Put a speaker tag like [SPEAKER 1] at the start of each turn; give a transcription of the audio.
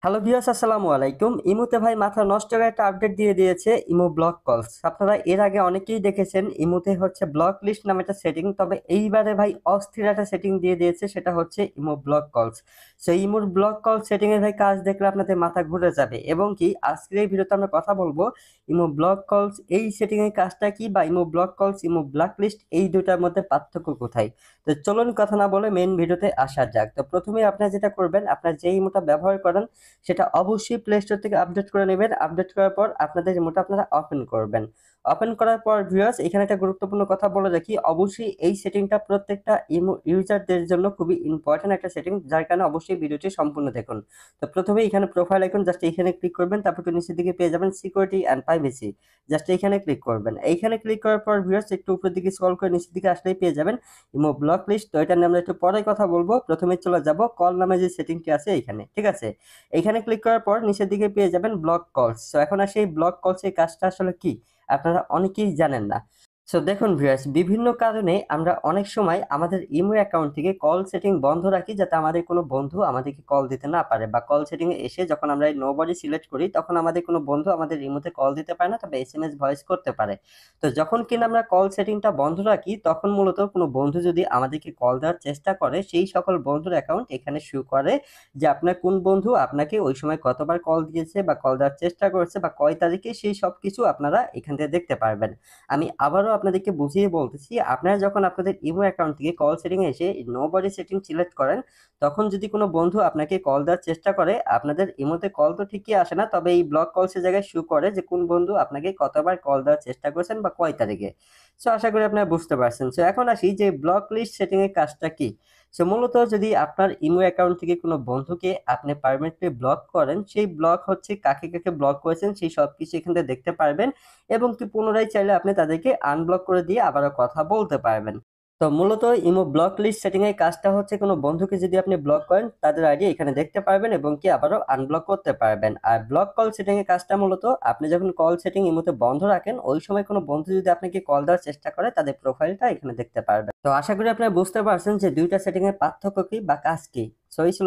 [SPEAKER 1] Hello viewers, আসসালামু আলাইকুম। ইমোতে ভাই মাথা নষ্ট করে একটা আপডেট দিয়ে দিয়েছে ইমো ব্লক কলস। আপনারা এর আগে অনেকেই দেখেছেন ইমোতে হচ্ছে ব্লক লিস্ট নামে একটা সেটিং, তবে এইবারে ভাই অস্থির একটা সেটিং দিয়ে দিয়েছে, সেটা হচ্ছে ইমো ব্লক কলস। সো ইমোর ব্লক কল সেটিং এর ভাই কাজ দেখলে আপনাদের মাথা ঘুরে যাবে, এবং কি আজকের এই ভিডিওতে আমরা কথা বলবো ইমো ব্লক কলস এই সেটিং এর কাজটা কি, বা ইমো ব্লক কলস ইমো ব্লক লিস্ট এই দুটার মধ্যে পার্থক্য কোথায়। তো চলুন কথা না বলে মেইন ভিডিওতে আসা যাক। তো প্রথমেই আপনারা যেটা করবেন, আপনার যে ইমোটা ব্যবহার করেন সেটা অবশ্যই প্লে স্টোর থেকে আপডেট করে নেবেন। আপডেট করার পর আপনাদের রিমোট আপনারা ওপেন করবেন। ওপেন করার পর ভিউয়ার্স, এখানে একটা গুরুত্বপূর্ণ কথা বলে রাখি, অবশ্যই এই সেটিংটা প্রত্যেকটা ইমো ইউজারদের জন্য খুবই ইম্পর্টেন্ট একটা সেটিং, যার কারণে অবশ্যই ভিডিওটি সম্পূর্ণ দেখুন। তো প্রথমে এখানে প্রোফাইল আইকন, জাস্ট এখানে ক্লিক করবেন, তারপর একটু নিচের দিকে পেয়ে যাবেন সিকিউরিটি অ্যান্ড প্রাইভেসি, জাস্ট এখানে ক্লিক করবেন। এইখানে ক্লিক করার পর ভিউয়ার্স একটু উপরের দিকে স্ক্রল করে নিচের দিকে আসলেই পেয়ে যাবেন ইমো ব্লক লিস্ট। তো এটা নিয়ে আমরা একটু পরে কথা বলবো। প্রথমে চলে যাব কল নামে যে সেটিংটি আছে এইখানে, ঠিক আছে। এখানে ক্লিক করার পর নিচের দিকে পেয়ে যাবেন ব্লক কলস। সো এখন আসি এই ব্লক কলস এর কাজটা আসলে কি, আপনারা অনেকেই জানেন না। সো দেখুন ভিউয়ার্স, বিভিন্ন কারণে আমরা অনেক সময় আমাদের ইমো অ্যাকাউন্ট থেকে কল সেটিং বন্ধ রাখি, যাতে আমাদের কোনো বন্ধু আমাদেরকে কল দিতে না পারে, বা কল সেটিং এ এসে যখন আমরা এই নোবডি সিলেক্ট করি তখন আমাদের কোনো বন্ধু আমাদের ইমোতে কল দিতে পারে না, তবে এসএমএস ভয়েস করতে পারে। তো যখন কিনা আমরা কল সেটিংটা বন্ধ রাখি, তখন মূলত কোনো বন্ধু যদি আমাদেরকে কল দেওয়ার চেষ্টা করে, সেই সকল বন্ধুর অ্যাকাউন্ট এখানে শো করে যে আপনার কোন বন্ধু আপনাকে ওই সময় কতবার কল দিয়েছে বা কল দেওয়ার চেষ্টা করেছে বা কয় তারিখে, সেই সব কিছু আপনারা এখান থেকে দেখতে পারবেন। আমি আবারও আপনাদেরকে বুঝিয়ে বলতেছি, আপনারা যখন আপনাদের ইমো অ্যাকাউন্ট থেকে কল সেটিং এ এসে নোবডি সেটিং সিলেক্ট করেন, তখন যদি কোনো বন্ধু আপনাকে কল দেওয়ার চেষ্টা করে, আপনাদের ইমোতে কল তো ঠিকই আসে না, তবে এই ব্লক কলসের জায়গায় শো করে যে কোন বন্ধু আপনাকে কতবার কল দেওয়ার চেষ্টা করেছেন বা কয় তারিখে। সো আশা করি আপনারা বুঝতে পারছেন। সো এখন আসি যে ব্লক লিস্ট সেটিং এর কাজটা কি। সো মূলত যদি আপনার ইমো অ্যাকাউন্ট থেকে কোনো বন্ধুকে আপনি পার্মানেন্টলি ব্লক করেন, সেই ব্লক হচ্ছে কাকে কাকে ব্লক করেছেন সেই সব কিছু এখান থেকে দেখতে পারবেন, এবং কি পুনরায় চাইলে আপনি তাদেরকে আনব্লক করে দিয়ে আবারও কথা বলতে পারবেন। তো মূলত ইমো ব্লক লিস্ট সেটিং এর কাজটা হচ্ছে কোনো বন্ধুকে যদি আপনি ব্লক করেন, তাদের আইডি এখানে দেখতে পারবেন এবং কি আবারও আনব্লক করতে পারবেন। আর ব্লক কল সেটিং এর কাজটা মূলত আপনি যখন কল সেটিং ইমোতে বন্ধ রাখেন, ওই সময় কোনো বন্ধু যদি আপনাকে কল দেওয়ার চেষ্টা করে, তাদের প্রোফাইলটা এখানে দেখতে পারবেন। তো আশা করি আপনারা বুঝতে পারছেন যে দুইটা সেটিং এর পার্থক্য কি বা কাজ কি। সো এই ছিল